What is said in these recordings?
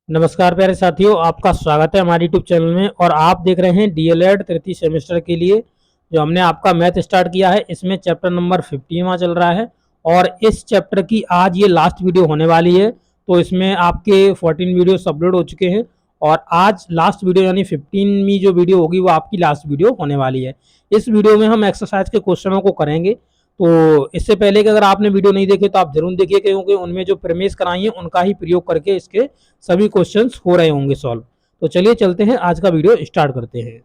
नमस्कार प्यारे साथियों, आपका स्वागत है हमारे यूट्यूब चैनल में। और आप देख रहे हैं डीएलएड तृतीय सेमेस्टर के लिए जो हमने आपका मैथ स्टार्ट किया है। इसमें चैप्टर नंबर 15वां चल रहा है और इस चैप्टर की आज ये लास्ट वीडियो होने वाली है। तो इसमें आपके 14 वीडियो अपलोड हो चुके हैं और आज लास्ट वीडियो यानी 15वीं जो वीडियो होगी वो आपकी लास्ट वीडियो होने वाली है। इस वीडियो में हम एक्सरसाइज के क्वेश्चनों को करेंगे। तो इससे पहले कि अगर आपने वीडियो नहीं देखे तो आप जरूर देखिए, क्योंकि उनमें जो प्रेमिस कराई है उनका ही प्रयोग करके इसके सभी क्वेश्चंस हो रहे होंगे सॉल्व। तो चलिए चलते हैं, आज का वीडियो स्टार्ट करते हैं।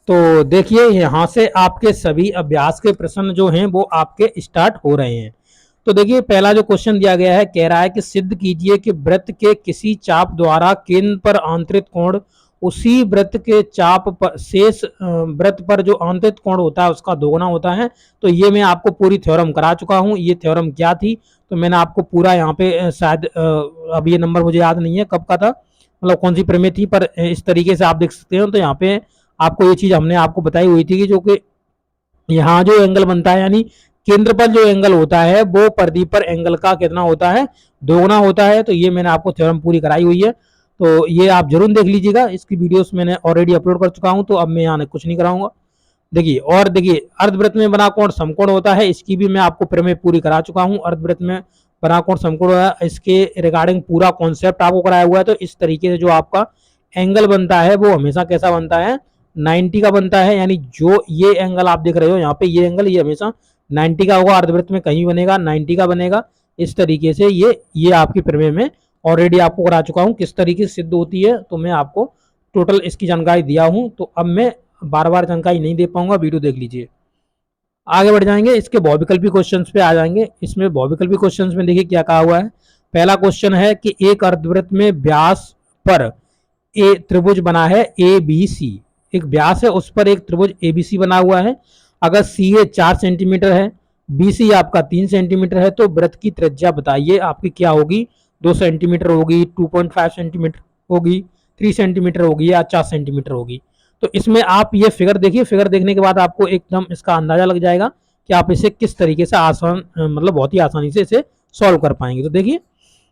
तो देखिए, यहाँ से आपके सभी अभ्यास के प्रश्न जो हैं वो आपके स्टार्ट हो रहे हैं। तो देखिए, पहला जो क्वेश्चन दिया गया है, कह रहा है कि सिद्ध कीजिए कि वृत्त के किसी चाप द्वारा केंद्र पर आंतरिक कोण उसी वृत्त के चाप पर शेष वृत्त पर जो आंतरिक कोण होता है उसका दोगुना होता है। तो ये मैं आपको पूरी थ्योरम करा चुका हूँ। ये थ्योरम क्या थी तो मैंने आपको पूरा यहाँ पे शायद अब ये नंबर मुझे याद नहीं है कब का था, मतलब कौन सी प्रमेय थी, पर इस तरीके से आप देख सकते हो। तो यहाँ पे आपको ये चीज हमने आपको बताई हुई थी कि जो कि यहाँ जो एंगल बनता है यानी केंद्र पर जो एंगल होता है वो परिधि पर एंगल का कितना होता है, दोगुना होता है। तो ये मैंने आपको थ्योरम पूरी कराई हुई है, तो ये आप जरूर देख लीजिएगा। इसकी वीडियोस मैंने ऑलरेडी अपलोड कर चुका हूँ, तो अब मैं यहाँ कुछ नहीं कराऊंगा। देखिए, और देखिए, अर्धवृत्त में बना कोण समकोण होता है, इसकी भी मैं आपको प्रमेय पूरी करा चुका हूँ। अर्धवृत्त में बना कोण समकोण है, इसके रिगार्डिंग पूरा कॉन्सेप्ट आपको कराया हुआ है। तो इस तरीके से जो आपका एंगल बनता है वो हमेशा कैसा बनता है, 90 का बनता है। यानी जो ये एंगल आप देख रहे हो यहाँ पे, ये एंगल ये हमेशा 90 का होगा, अर्धवृत्त में कहीं बनेगा 90 का बनेगा। इस तरीके से ये आपकी प्रमेय में ऑलरेडी आपको करा चुका हूँ किस तरीके से सिद्ध होती है। तो मैं आपको टोटल इसकी जानकारी दिया हूँ, तो अब मैं बार बार जानकारी नहीं दे पाऊंगा, वीडियो देख लीजिए। आगे बढ़ जाएंगे, इसके बहुविकल्पी क्वेश्चंस पे आ जाएंगे। इसमें बहुविकल्पी क्वेश्चंस में देखिए क्या कहा हुआ है। पहला क्वेश्चन है कि एक अर्धवृत्त में व्यास पर ए त्रिभुज बना है ए बी सी। एक व्यास है उस पर एक त्रिभुज ए बी सी बना हुआ है। अगर सी ए 4 सेंटीमीटर है, बी सी आपका 3 सेंटीमीटर है, तो वृत्त की त्रिज्या बताइए आपकी क्या होगी। 2 सेंटीमीटर होगी, 2.5 सेंटीमीटर होगी, 3 सेंटीमीटर होगी या 4 सेंटीमीटर होगी। तो इसमें आप ये फिगर देखिए, फिगर देखने के बाद आपको एकदम इसका अंदाजा लग जाएगा कि आप इसे किस तरीके से आसान, मतलब बहुत ही आसानी से इसे सॉल्व कर पाएंगे। तो देखिए,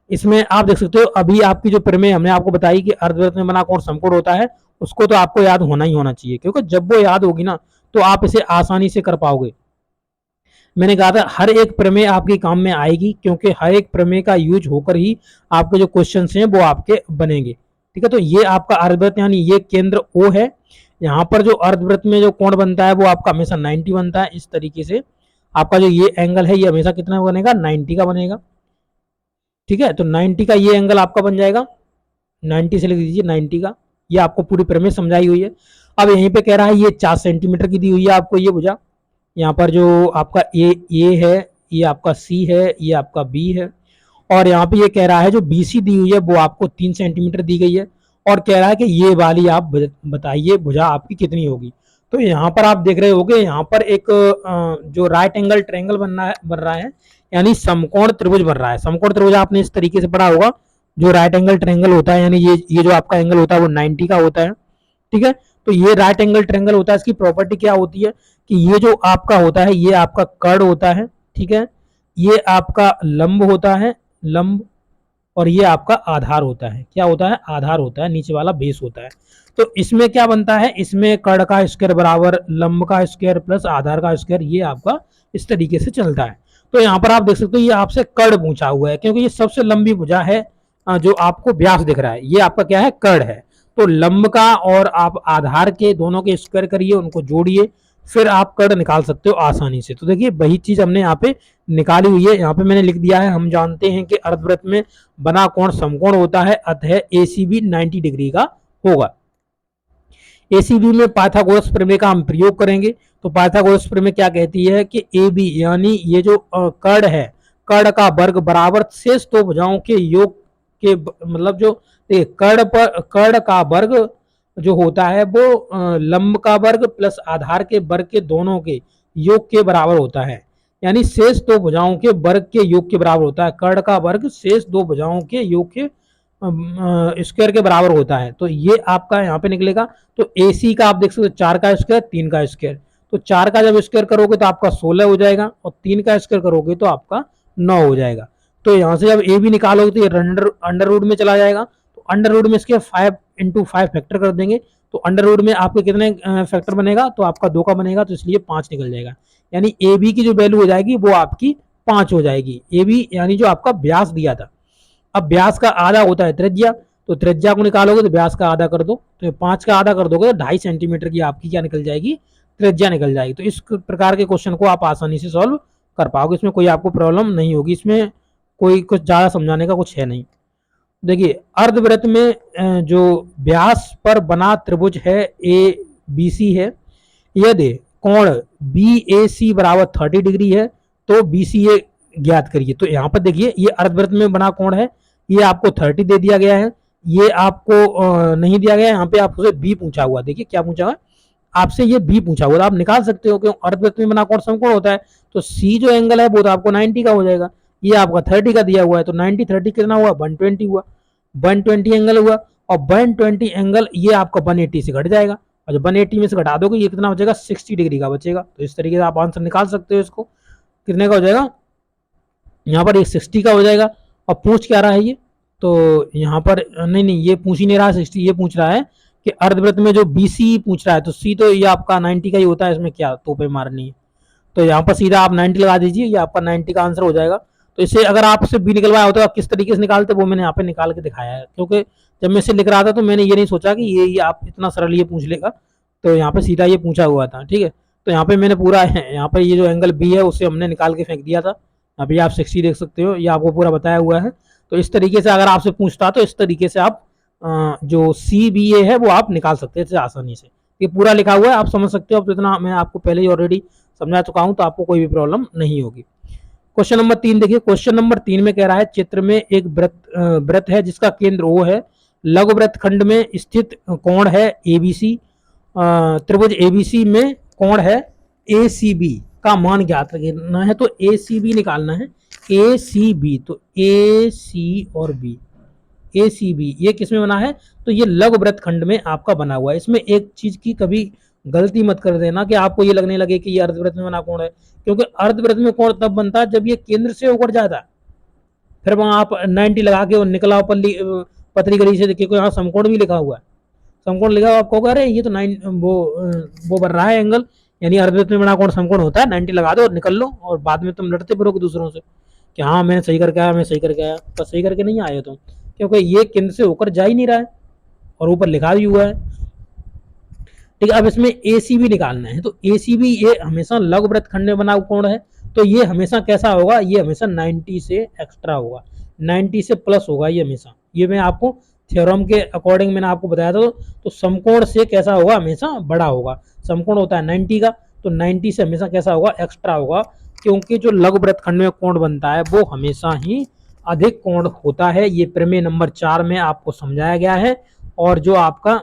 इसमें आप देख सकते हो अभी आपकी जो प्रमेय हमने आपको बताई कि अर्धवृत्त में बना कोण समकोण होता है, उसको तो आपको याद होना ही होना चाहिए, क्योंकि जब वो याद होगी ना तो आप इसे आसानी से कर पाओगे। मैंने कहा था हर एक प्रमेय आपके काम में आएगी, क्योंकि हर एक प्रमेय का यूज होकर ही आपके जो क्वेश्चन हैं वो आपके बनेंगे। ठीक है, तो ये आपका अर्धवृत्त यानी ये केंद्र O है। यहाँ पर जो अर्धवृत्त में जो कोण बनता है वो आपका हमेशा 90 बनता है। इस तरीके से आपका जो ये एंगल है ये हमेशा कितना बनेगा, 90 का बनेगा। ठीक है, तो 90 का ये एंगल आपका बन जाएगा, 90 से लिख दीजिए 90 का। ये आपको पूरी प्रमेय समझाई हुई है। अब यहीं पे कह रहा है ये 4 सेंटीमीटर की दी हुई है आपको ये भुजा। यहाँ पर जो आपका ए है, ये आपका सी है, ये आपका बी है, और यहाँ पे ये कह रहा है जो बी सी दी हुई है वो आपको 3 सेंटीमीटर दी गई है, और कह रहा है कि ये वाली आप बताइए भुजा आपकी कितनी होगी। तो यहाँ पर आप देख रहे होगे, यहाँ पर एक जो राइट एंगल ट्रायंगल बन रहा है, यानी समकोण त्रिभुज बन रहा है। समकोण त्रिभुज आपने इस तरीके से पढ़ा होगा, जो राइट एंगल ट्रायंगल होता है, यानी ये जो आपका एंगल होता है वो 90 का होता है। ठीक है, तो ये राइट एंगल ट्रायंगल होता है। इसकी प्रॉपर्टी क्या होती है कि ये जो आपका होता है ये आपका कर्ण होता है। ठीक है, ये आपका लंब होता है, लंब, और ये आपका आधार होता है। क्या होता है, आधार होता है, नीचे वाला बेस होता है। तो इसमें क्या बनता है, इसमें कर्ण का स्क्वायर बराबर लंब का स्क्वायर प्लस आधार का स्क्वायर, ये आपका इस तरीके से चलता है। तो यहाँ पर आप देख सकते हो ये आपसे कर्ण पूछा हुआ है, क्योंकि ये सबसे लंबी भुजा है। जो आपको व्यास दिख रहा है ये आपका क्या है, कर्ण है। तो लंब का और आप आधार के दोनों के स्क्वायर करिए, उनको जोड़िए, फिर आप कर्ण निकाल सकते हो आसानी से। तो देखिए वही चीज हमने यहाँ पे निकाली हुई है। यहाँ पे मैंने लिख दिया है, हम जानते हैं कि अर्धवृत्त में बना कोण समकोण होता है, अतः एसीबी 90 डिग्री का होगा। एसीबी में पाइथागोरस प्रमेय का हम प्रयोग करेंगे। तो पाइथागोरस प्रमेय क्या कहती है कि ए बी यानी ये जो कर्ण है, कर्ण का वर्ग बराबर शेष दो भुजाओं के योग के, मतलब जो कर्ण का वर्ग जो होता है वो लंब का वर्ग प्लस आधार के वर्ग के दोनों के योग के बराबर होता है। यानी शेष दो भुजाओं के वर्ग के योग के बराबर होता है। कर्ण का वर्ग शेष दो भुजाओं के योग के स्क्वायर के बराबर होता है। तो ये आपका यहाँ पे निकलेगा। तो AC का आप देख सकते हो 4 का स्क्वायर, 3 का स्क्वायर। तो 4 का जब स्क्वायर करोगे तो आपका 16 हो जाएगा, और 3 का स्क्वायर करोगे तो आपका 9 हो जाएगा। तो यहाँ से जब ए बी निकालोगे तो ये अंडर रूट में चला जाएगा, तो अंडर रूट में इसके 5 × 5 फैक्टर कर देंगे, तो अंडर रूट में आपके कितने फैक्टर बनेगा, तो आपका 2 का बनेगा, तो इसलिए 5 निकल जाएगा। यानी ए बी की जो वैल्यू हो जाएगी वो आपकी 5 हो जाएगी। ए बी यानी जो आपका व्यास दिया था। अब व्यास का आधा होता है त्रिज्या, तो त्रिज्या को निकालोगे तो व्यास का आधा कर दो, तो 5 का आधा कर दोगे तो 2.5 सेंटीमीटर की आपकी क्या निकल जाएगी, त्रिज्या निकल जाएगी। तो इस प्रकार के क्वेश्चन को आप आसानी से सॉल्व कर पाओगे, इसमें कोई आपको प्रॉब्लम नहीं होगी, इसमें कोई कुछ ज्यादा समझाने का कुछ है नहीं। देखिए अर्धवृत्त में जो व्यास पर बना त्रिभुज है ए बी सी है, यदि कोण बी ए सी बराबर 30 डिग्री है तो बी सी ए ज्ञात करिए। तो यहाँ पर देखिए ये अर्धवृत्त में बना कोण है, ये आपको 30 दे दिया गया है, ये आपको नहीं दिया गया है, यहाँ पे आपसे बी पूछा हुआ। देखिए क्या पूछा हुआ, आपसे ये बी पूछा हुआ, तो आप निकाल सकते हो क्यों, अर्धवृत्त में बना कोण समकोण होता है, तो सी जो एंगल है वो तो आपको 90 का हो जाएगा, ये आपका 30 का दिया हुआ है, तो 90 30 कितना हुआ, 120 हुआ, 120 एंगल हुआ, और 120 एंगल ये आपका 180 से घट जाएगा, और जब 180 में से घटा दोगे ये कितना बचेगा, 60 डिग्री का बचेगा। तो इस तरीके से आप आंसर निकाल सकते हो, इसको कितने का हो जाएगा, यहाँ पर ये 60 का हो जाएगा। और पूछ क्या रहा है ये, तो यहाँ पर नहीं ये पूछ ही नहीं रहा 60, ये पूछ रहा है कि अर्धवृत्त में जो BC पूछ रहा है, तो C तो ये आपका 90 का ही होता है, इसमें क्या तोपे मारनी है, तो यहाँ पर सीधा आप 90 लगा दीजिए, ये आपका 90 का आंसर हो जाएगा। तो इसे अगर आपसे बी निकलवाया होता तो आप किस तरीके से निकालते, वो मैंने यहाँ पे निकाल के दिखाया है, क्योंकि जब मैं इसे लिख रहा था तो मैंने ये नहीं सोचा कि ये आप इतना सरल ये पूछ लेगा, तो यहाँ पे सीधा ये पूछा हुआ था, ठीक है। तो यहाँ पे मैंने पूरा यहाँ पे ये जो एंगल बी है उसे हमने निकाल के फेंक दिया था, अभी आप 60 देख सकते हो, ये आपको पूरा बताया हुआ है। तो इस तरीके से अगर आपसे पूछता तो इस तरीके से आप जो CBA है वो आप निकाल सकते थे आसानी से, ये पूरा लिखा हुआ है, आप समझ सकते हो। अब तो इतना मैं आपको पहले ही ऑलरेडी समझा चुका हूं, तो आपको कोई भी प्रॉब्लम नहीं होगी। क्वेश्चन नंबर 3 देखिए, क्वेश्चन नंबर 3 में कह रहा है चित्र में एक वृत्त है जिसका केंद्र O है, लघु वृत्त खंड में स्थित कोण है ABC, त्रिभुज ABC में कोण है ACB का मान ज्ञात करना है, तो ACB निकालना है, ACB तो AC और B, ACB ये किसमें बना है, तो ये लघु वृत्त खंड में आपका बना हुआ है। इसमें एक चीज की कभी गलती मत कर देना कि आपको ये लगने लगे कि ये अर्धवृत्त में बना कोण है, क्योंकि अर्धवृत्त में कोण तब बनता है जब ये केंद्र से होकर जाता है, फिर वहां आप 90 लगा के निकला पतली गली से देखिए, यहाँ समकोण भी लिखा हुआ है, समकोण लिखा हुआ, आपको अरे ये तो वो बन रहा है एंगल, यानी अर्धवृत्त में बना कोण समकोण होता है, 90 लगा दो और निकल लो, और बाद में तुम लड़ते फिरोगे दूसरों से कि हाँ मैंने सही करके आया, मैं सही करके आया, तो सही करके नहीं आए तुम, क्योंकि ये केंद्र से होकर जा ही नहीं रहा है और ऊपर लिखा भी हुआ है, ठीक है। अब इसमें ACB निकालना है, तो ACB ये हमेशा लघु वृत्त खंड में बना कोण है, तो ये हमेशा कैसा होगा, ये हमेशा 90 से एक्स्ट्रा होगा, 90 से प्लस होगा ये हमेशा, ये मैं आपको थ्योरम के अकॉर्डिंग मैंने आपको बताया था। तो समकोण से कैसा होगा, हमेशा बड़ा होगा, समकोण होता है 90 का, तो 90 से हमेशा कैसा होगा, एक्स्ट्रा होगा, क्योंकि जो लघु वृत्त खंड में कोण बनता है वो हमेशा ही अधिक कोण होता है। ये प्रमेय नंबर 4 में आपको समझाया गया है, और जो आपका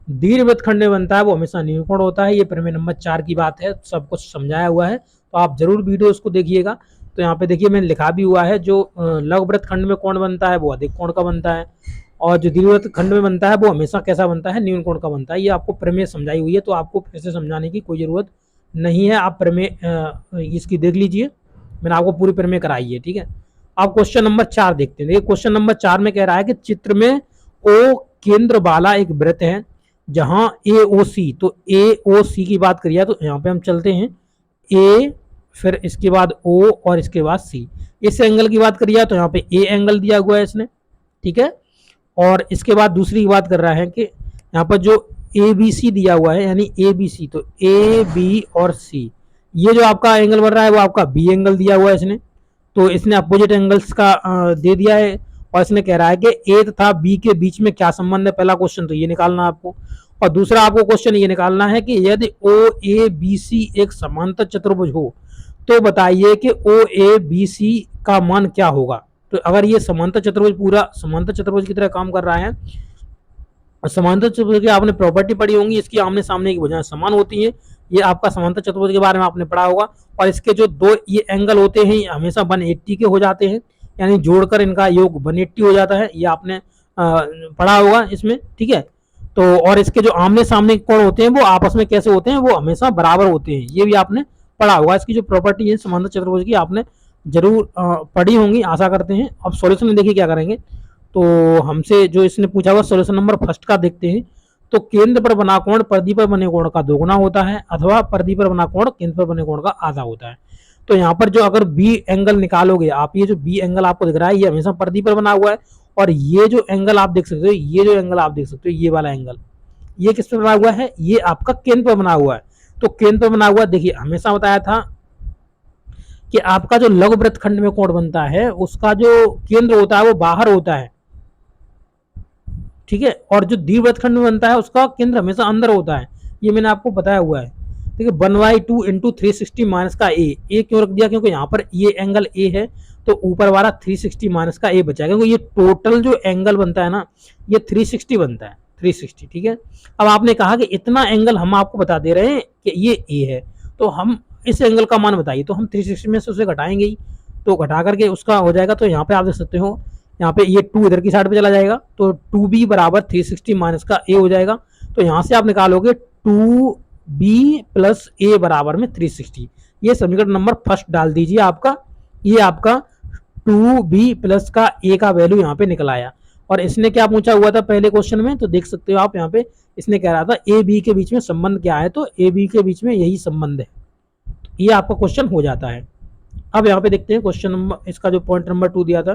दीर्घवृत्त खंड में बनता है वो हमेशा न्यूकोण होता है, ये प्रमेय नंबर 4 की बात है, सब कुछ समझाया हुआ है, तो आप जरूर वीडियो उसको देखिएगा। तो यहाँ पे देखिए मैंने लिखा भी हुआ है, जो लघु वृत्त खंड में कोण बनता है वो अधिक कोण का बनता है, और जो दीर्घवृत्त खंड में बनता है वो हमेशा कैसा बनता है, न्यून कोण का बनता है। ये आपको प्रमेय समझाई हुई है, तो आपको फिर से समझाने की कोई जरूरत नहीं है, आप प्रमेय इसकी देख लीजिए, मैंने आपको पूरी प्रमेय कराई है, ठीक है। अब क्वेश्चन नंबर 4 देखते हैं। देखिए क्वेश्चन नंबर 4 में कह रहा है कि चित्र में O केंद्र वाला एक वृत्त है जहां AOC, तो AOC की बात करिए तो यहाँ पे हम चलते हैं, A फिर इसके बाद O और इसके बाद C, इस एंगल की बात करिए तो यहाँ पे A एंगल दिया हुआ है इसने, ठीक है। और इसके बाद दूसरी की बात कर रहा है कि यहाँ पर जो ABC दिया हुआ है, यानी ABC, तो A B और C, ये जो आपका एंगल बन रहा है वो आपका B एंगल दिया हुआ है इसने, तो इसने अपोजिट एंगल्स का दे दिया है, और इसने कह रहा है कि A तथा B के बीच में क्या संबंध है, पहला क्वेश्चन तो ये निकालना आपको, और दूसरा आपको क्वेश्चन ये निकालना है कि यदि OABC एक समांतर चतुर्भुज हो तो बताइए कि OABC का मान क्या होगा। तो अगर ये समांतर चतुर्भुज पूरा समांतर चतुर्भुज की तरह काम कर रहा है, समांतर चतुर्भुज की आपने प्रॉपर्टी पढ़ी होंगी, इसकी आमने सामने की भुजाएं समान होती है, ये आपका समांतर चतुर्भुज के बारे में आपने पढ़ा होगा, और इसके जो दो ये एंगल होते हैं हमेशा 180 के हो जाते हैं, यानी जोड़कर इनका योग 180 हो जाता है, ये आपने पढ़ा होगा इसमें, ठीक है। तो और इसके जो आमने सामने कोण होते हैं वो आपस में कैसे होते हैं, वो हमेशा बराबर होते हैं, ये भी आपने पढ़ा होगा, इसकी जो प्रॉपर्टी है समांतर चतुर्भुज की आपने जरूर पढ़ी होंगी, आशा करते हैं। अब सॉल्यूशन में देखिए क्या करेंगे। तो हमसे जो इसने पूछा हुआ सॉल्यूशन नंबर फर्स्ट का देखते हैं। तो केंद्र पर बना कोण परिधि पर बने कोण का दोगुना होता है, अथवा परिधि पर बना कोण केंद्र पर बने कोण का आधा होता है। तो यहाँ पर जो अगर बी एंगल निकालोगे आप, ये जो बी एंगल आपको दिख रहा है ये हमेशा परिधि पर बना हुआ है, और ये जो एंगल आप देख सकते हो, ये जो एंगल आप देख सकते हो, ये वाला एंगल, ये किस पर बना हुआ है, ये आपका केंद्र पर बना हुआ है। तो केंद्र पर बना हुआ, देखिए हमेशा बताया था कि आपका जो लघु वृत्तखंड में कोण बनता है उसका जो केंद्र होता है वो बाहर होता है, ठीक है, और जो दीर्घवृत्तखंड में बनता है उसका केंद्र हमेशा अंदर होता है। ये मैंने आपको बताया हुआ है। ठीक है, 1/2 इंटू 360 माइनस का ए क्यों रख दिया, क्योंकि यहाँ पर ये एंगल ए है, तो ऊपर वाला 360 माइनस का ए बचा, क्योंकि ये टोटल जो एंगल बनता है ना ये 360 बनता है, 360। ठीक है, अब आपने कहा कि इतना एंगल हम आपको बता दे रहे हैं कि ये ए है, तो हम इस एंगल का मान बताइए, तो हम 360 में से उसे घटाएंगे ही, तो घटा करके उसका हो जाएगा। तो यहाँ पे आप देख सकते हो, यहाँ पे ये 2 इधर की साइड पे चला जाएगा, तो 2b बराबर 360 माइनस का a हो जाएगा। तो यहाँ से आप निकालोगे 2b प्लस a बराबर में 360। ये समीकरण नंबर फर्स्ट डाल दीजिए आपका, ये आपका 2b प्लस का a का वैल्यू यहाँ पे निकल आया। और इसने क्या पूछा हुआ था पहले क्वेश्चन में, तो देख सकते हो आप यहाँ पे इसने कह रहा था ए बी के बीच में संबंध क्या है, तो ए बी के बीच में यही संबंध है। ये आपका क्वेश्चन हो जाता है। अब यहाँ पे देखते हैं क्वेश्चन नंबर, इसका जो पॉइंट नंबर 2 दिया था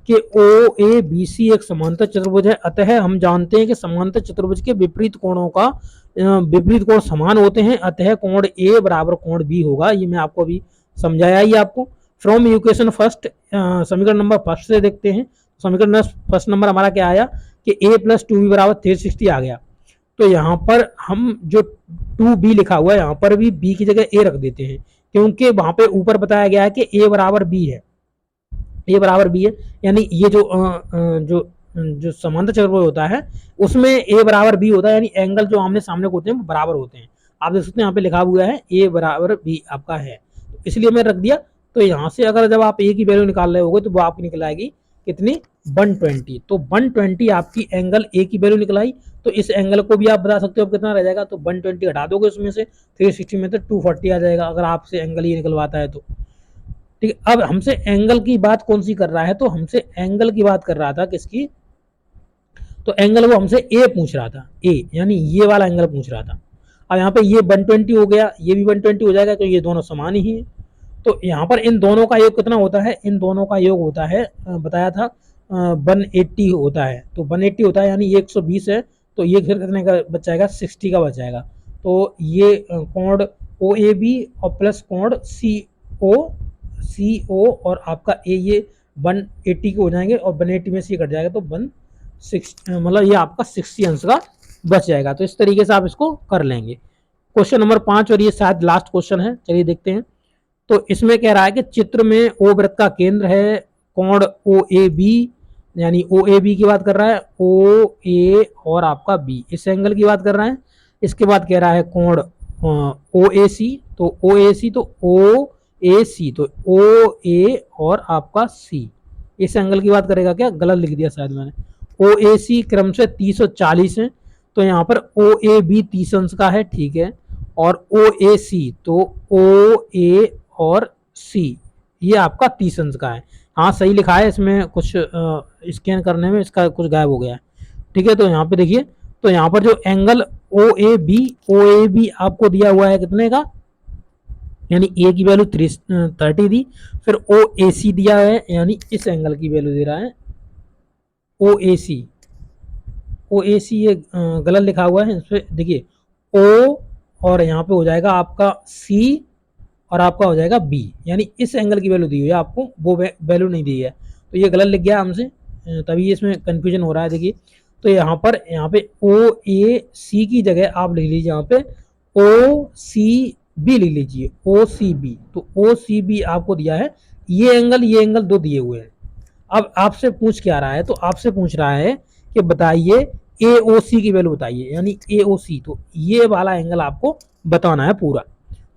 कि ओ ए बी सी एक समांतर चतुर्भुज है, अतः हम जानते हैं कि समांतर चतुर्भुज के विपरीत कोणों का विपरीत कोण समान होते हैं, अतः कोण ए बराबर कोण बी होगा। ये मैं आपको अभी समझाया ही आपको। फ्रॉम इक्वेशन फर्स्ट, समीकरण नंबर फर्स्ट से देखते हैं। समीकरण फर्स्ट नंबर हमारा क्या आया कि ए प्लस 2b बराबर 360 आ गया। तो यहाँ पर हम जो 2b लिखा हुआ है यहाँ पर भी b की जगह a रख देते हैं, क्योंकि वहां पे ऊपर बताया गया है कि a बराबर b है, a बराबर b है, यानी ये जो जो समांतर चतुर्भुज होता है उसमें a बराबर b होता है, यानी एंगल जो आमने सामने होते हैं वो बराबर होते हैं। आप देख सकते हैं यहाँ पे लिखा हुआ है a बराबर b आपका है, इसलिए मैं रख दिया। तो यहाँ से अगर जब आप a की वैल्यू निकाल रहे होगे तो वो आपकी निकल आएगी कितनी, 120। तो 120 आपकी एंगल ए की वैल्यू निकल आई। तो इस एंगल को भी आप बता सकते हो कितना रह जाएगा, तो 120 हटा दोगे उसमें से 360 में तो 240 आ जाएगा, अगर आपसे एंगल ये निकलवाता है तो। ठीक है, अब हमसे एंगल की बात कौन सी कर रहा है, तो हमसे एंगल की बात कर रहा था किसकी, तो एंगल वो हमसे ए पूछ रहा था, ए यानी ये वाला एंगल पूछ रहा था। अब यहाँ पे ये 120 हो गया, ये भी 120 हो जाएगा, तो ये दोनों समान ही है। तो यहाँ पर इन दोनों का योग कितना होता है, इन दोनों का योग होता है बताया था 180 होता है। तो 180 होता है, यानी ये 120 है, तो ये फिर कितने का बच जाएगा, 60 का बच जाएगा। तो ये कोण ओ ए बी और प्लस कोण सी ओ और आपका ए, ये 180 के हो जाएंगे, और 180 में से ये कट जाएगा, तो 160 मतलब ये आपका 60 अंश का बच जाएगा। तो इस तरीके से आप इसको कर लेंगे। क्वेश्चन नंबर 5, और ये शायद लास्ट क्वेश्चन है, चलिए देखते हैं। तो इसमें कह रहा है कि चित्र में ओ वृत्त का केंद्र है, कोण ओ ए बी, यानी ओ ए बी की बात कर रहा है, ओ ए और आपका बी, इस एंगल की बात कर रहा है। इसके बाद कह रहा है कोण ओ ए सी, तो ओ ए सी, तो ओ ए सी, तो ओ ए और आपका सी, इस एंगल की बात करेगा। क्या गलत लिख दिया शायद मैंने, ओ ए सी क्रम से 30 और 40 है, तो यहाँ पर ओ ए बी 30 अंश का है, ठीक है, और ओ ए सी, तो ओ ए और सी ये आपका 30 अंश का है। हाँ सही लिखा है, इसमें कुछ स्कैन करने में इसका कुछ गायब हो गया है। ठीक है, तो यहाँ पे देखिए, तो यहाँ पर जो एंगल ओ ए बी आपको दिया हुआ है कितने का, यानी ए की वैल्यू 30 दी, फिर ओ ए सी दिया है, यानी इस एंगल की वैल्यू दे रहा है ओ ए सी। ओ ए सी ये गलत लिखा हुआ है, इस पर देखिए ओ और यहाँ पे हो जाएगा आपका सी और आपका हो जाएगा बी, यानी इस एंगल की वैल्यू दी हुई है आपको, वो वैल्यू नहीं दी है, तो ये गलत लिख गया हमसे, तभी इसमें कंफ्यूजन हो रहा है। देखिए, तो यहाँ पे ओ ए सी की जगह आप लिख लीजिए यहाँ पे ओ सी बी लिख लीजिए, ओ सी बी, तो ओ सी बी आपको दिया है, ये एंगल दो दिए हुए हैं। अब आपसे पूछ क्या रहा है, तो आपसे पूछ रहा है कि बताइए ए ओ सी की वैल्यू बताइए, यानी ए ओ सी, तो ये वाला एंगल आपको बताना है पूरा।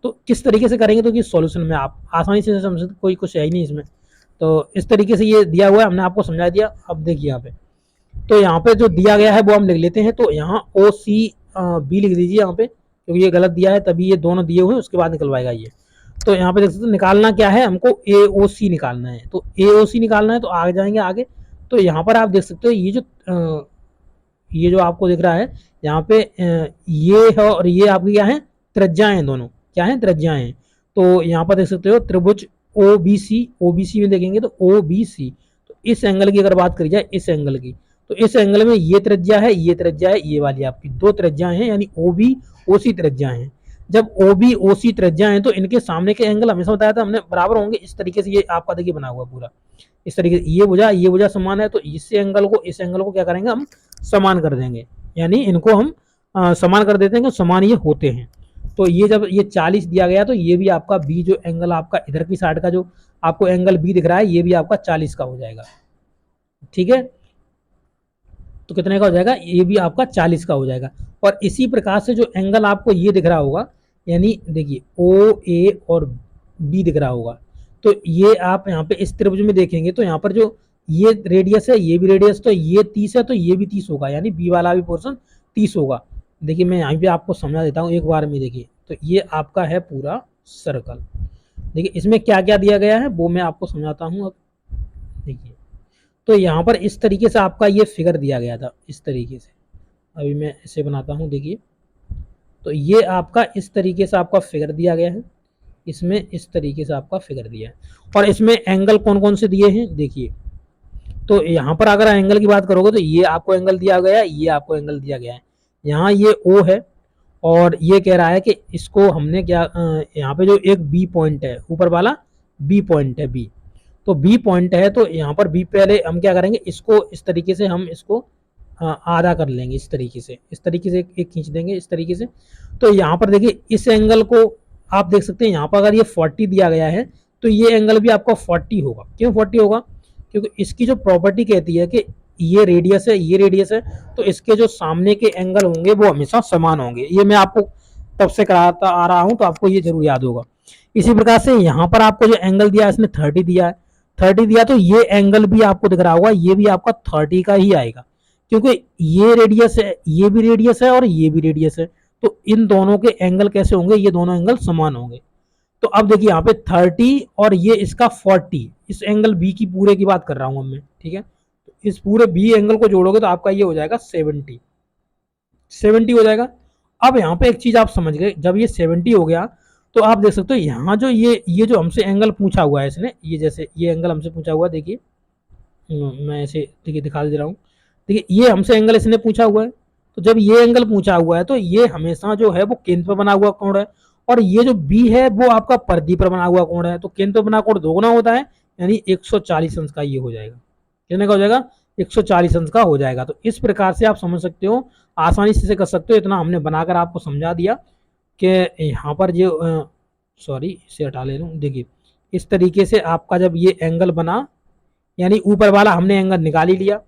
तो किस तरीके से करेंगे, तो कि सॉल्यूशन में आप आसानी से समझ सकते, कोई कुछ है ही नहीं इसमें। तो इस तरीके से ये दिया हुआ है, हमने आपको समझा दिया। अब देखिए यहाँ पे, तो यहाँ पे जो दिया गया है वो हम लिख लेते हैं। तो यहाँ ओ सी बी लिख दीजिए यहाँ पे, क्योंकि ये गलत दिया है, तभी ये दोनों दिए हुए हैं, उसके बाद निकलवाएगा ये। तो यहाँ पे देख सकते हो निकालना क्या है, हमको AOC निकालना है। तो AOC निकालना है तो आगे जाएंगे आगे। तो यहाँ पर आप देख सकते हो ये जो आपको दिख रहा है यहाँ पे ये है और ये आपकी क्या है, त्रिज्याएं हैं, दोनों क्या है, त्रिज्याएं हैं। तो यहाँ पर देख सकते हो त्रिभुज OBC, OBC में देखेंगे तो OBC, तो इस एंगल की अगर बात करी जाए, इस एंगल की, तो इस एंगल में ये त्रिज्या है, ये त्रिज्या है, ये वाली आपकी दो त्रिज्याएं हैं, यानी OB OC त्रिज्याएं हैं। जब OB OC त्रिज्या है तो इनके सामने के एंगल हमेशा बताया था हमने बराबर होंगे। इस तरीके से ये आपका देखिए बना हुआ पूरा इस तरीके से, ये भुजा समान है तो इस एंगल को क्या करेंगे, हम समान कर देंगे, यानी इनको हम समान कर देते हैं कि समान ये होते हैं। तो ये जब ये 40 दिया गया तो ये भी आपका बी जो एंगल आपका इधर की साइड का जो आपको एंगल बी दिख रहा है ये भी आपका 40 का हो जाएगा। ठीक है, तो कितने का हो जाएगा, ये भी आपका 40 का हो जाएगा। और इसी प्रकार से जो एंगल आपको ये दिख रहा होगा, यानी देखिए OA और B दिख रहा होगा, तो ये आप यहाँ पे इस त्रिभुज में देखेंगे तो यहाँ पर जो ये रेडियस है, ये भी रेडियस, तो ये 30 है तो ये भी 30 होगा, यानी बी वाला भी पोर्शन 30 होगा। देखिए मैं यहाँ पे आपको समझा देता हूँ एक बार में। देखिए तो ये आपका है पूरा सर्कल। देखिए इसमें क्या क्या दिया गया है वो मैं आपको समझाता हूँ। अब देखिए तो यहाँ पर इस तरीके से आपका ये फिगर दिया गया था, इस तरीके से। अभी मैं इसे बनाता हूँ। देखिए तो ये आपका इस तरीके से आपका फिगर दिया गया है, इसमें इस तरीके से आपका फिगर दिया है। और इसमें एंगल कौन कौन से दिए हैं देखिए, तो यहाँ पर अगर एंगल की बात करोगे तो ये आपको एंगल दिया गया है, ये आपको एंगल दिया गया है। यहाँ ये O है और ये कह रहा है कि इसको हमने क्या यहाँ पे जो एक B पॉइंट है, ऊपर वाला B पॉइंट है, B, तो B पॉइंट है तो यहाँ पर B पहले हम क्या करेंगे, इसको इस तरीके से हम इसको आधा कर लेंगे, इस तरीके से एक खींच देंगे इस तरीके से। तो यहाँ पर देखिए इस एंगल को आप देख सकते हैं, यहाँ पर अगर ये 40 दिया गया है तो ये एंगल भी आपका 40 होगा। क्यों 40 होगा, क्योंकि इसकी जो प्रॉपर्टी कहती है कि ये रेडियस है, ये रेडियस है, तो इसके जो सामने के एंगल होंगे वो हमेशा समान होंगे। ये मैं आपको तब से कराता आ रहा हूं तो आपको ये जरूर याद होगा। इसी प्रकार से यहाँ पर आपको जो एंगल दिया है इसने 30 दिया है, 30 दिया तो ये एंगल भी आपको दिख रहा होगा, ये भी आपका 30 का ही आएगा, क्योंकि ये रेडियस है, ये भी रेडियस है और ये भी रेडियस है, तो इन दोनों के एंगल कैसे होंगे, ये दोनों एंगल समान होंगे। तो अब देखिए यहाँ पे 30 और ये इसका 40, इस एंगल बी की पूरे की बात कर रहा हूं मैं। ठीक है, तो इस पूरे बी एंगल को जोड़ोगे तो आपका ये हो जाएगा 70 हो जाएगा। अब यहाँ पे एक चीज आप समझ गए, जब ये 70 हो गया तो आप देख सकते हो यहाँ जो ये जो हमसे एंगल पूछा हुआ है इसने, ये जैसे ये एंगल हमसे पूछा हुआ है, देखिए मैं ऐसे देखिए दिखा दे रहा हूँ। देखिए ये हमसे एंगल इसने पूछा हुआ है, तो जब ये एंगल पूछा हुआ है तो ये हमेशा जो है वो केंद्र पर बना हुआ कोण है, और ये जो बी है वो आपका परिधि पर बना हुआ कोण है। तो केंद्र पर बना कोण दोगुना होता है, यानी 140 अंश का ये हो जाएगा। कितने का हो जाएगा, 140 अंश का हो जाएगा। तो इस प्रकार से आप समझ सकते हो, आसानी से कर सकते हो। इतना हमने बनाकर आपको समझा दिया कि यहाँ पर जो सॉरी इसे हटा ले लूँ। देखिए इस तरीके से आपका जब ये एंगल बना, यानी ऊपर वाला हमने एंगल निकाल ही लिया,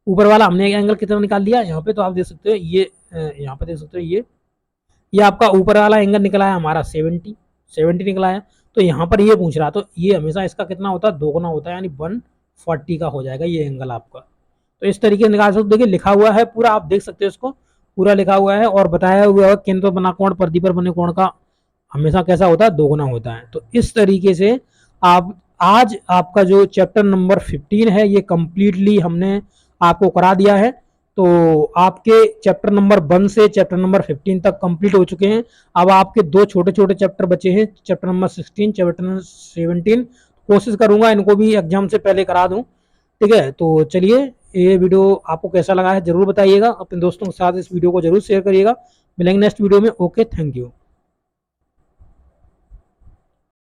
ऊपर वाला हमने एंगल कितना निकाल लिया यहाँ पे, तो आप देख सकते हो ये यहाँ पे देख सकते हो ये आपका ऊपर वाला एंगल निकला है हमारा 70 निकला है। तो यहाँ पर ये पूछ रहा, तो ये हमेशा इसका कितना होता है, दोगुना होता है, यानी 140 का हो जाएगा ये एंगल आपका। तो इस तरीके से निकाल सकते हो। देखिए लिखा हुआ है पूरा, आप देख सकते हो इसको पूरा लिखा हुआ है और बताया हुआ है केंद्र पर बना कोण परिधि पर बने कोण का हमेशा कैसा होता है, दोगुना होता है। तो इस तरीके से आप आज आपका जो चैप्टर नंबर 15 है ये कंप्लीटली हमने आपको करा दिया है। तो आपके चैप्टर नंबर 1 से चैप्टर नंबर 15 तक कंप्लीट हो चुके हैं। अब आपके दो छोटे छोटे चैप्टर बचे हैं, चैप्टर नंबर 16, चैप्टर नंबर 17। कोशिश करूंगा इनको भी एग्जाम से पहले करा दूं। ठीक है, तो चलिए ये वीडियो आपको कैसा लगा है जरूर बताइएगा, अपने दोस्तों के साथ इस वीडियो को जरूर शेयर करिएगा। मिलेंगे नेक्स्ट वीडियो में। Okay, thank you.